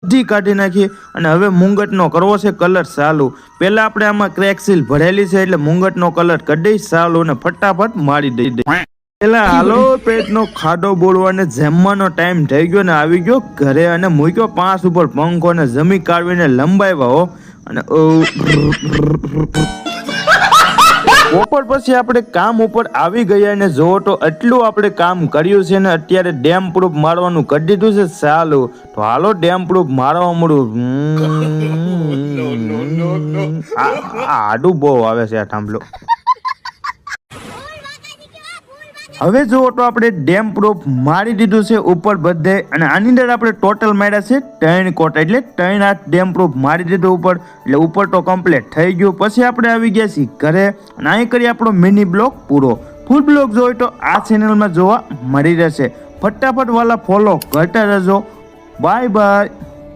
બધી કાઢી નાખી અને હવે મુંગટનો કરવો છે કલર ચાલુ। પહેલા આપણે આમાં ક્રેક સીલ ભરેલી છે એટલે મુંગટનો કલર કઢી ચાલુ અને ફટાફટ મારી દઈ દે। પેલા હાલો પેટનો ખાડો બોલવાને જમવાનો ટાઈમ થઈ ગયો ને આવી ગયો ઘરે અને મૂક્યો 5 ઉપર પંખો ને જમી કાઢવીને લંબાવ્યા હો અને બપોર પછી આપણે કામ ઉપર આવી ગયા ને જોવો તો એટલું આપણે કામ કર્યું છે ને અત્યારે ડેમ પ્રૂફ મારવાનું કરી દીધું છે ચાલુ। તો હાલો ડેમ પ્રૂફ મારવા મળું। આડું બહુ આવે છે આ થાંભલો। હવે જુઓ તો આપણે ડેમ પ્રૂફ મારી દીધું છે ઉપર બધે અને આની અંદર આપણે ટોટલ માર્યા છે 3 કોટ એટલે 3 હાથ ડેમ પ્રૂફ મારી દીધું ઉપર એટલે ઉપર તો કમ્પ્લીટ થઈ ગયું। પછી આપણે આવી ગયા છીએ ઘરે અને અહીં કરી આપણો મિની બ્લોગ પૂરો। ફૂલ બ્લોગ જોઈએ તો આ ચેનલમાં જોવા મળી રહેશે। ફટાફટ વાલા ફોલો કરતા રહેજો। Bye bye.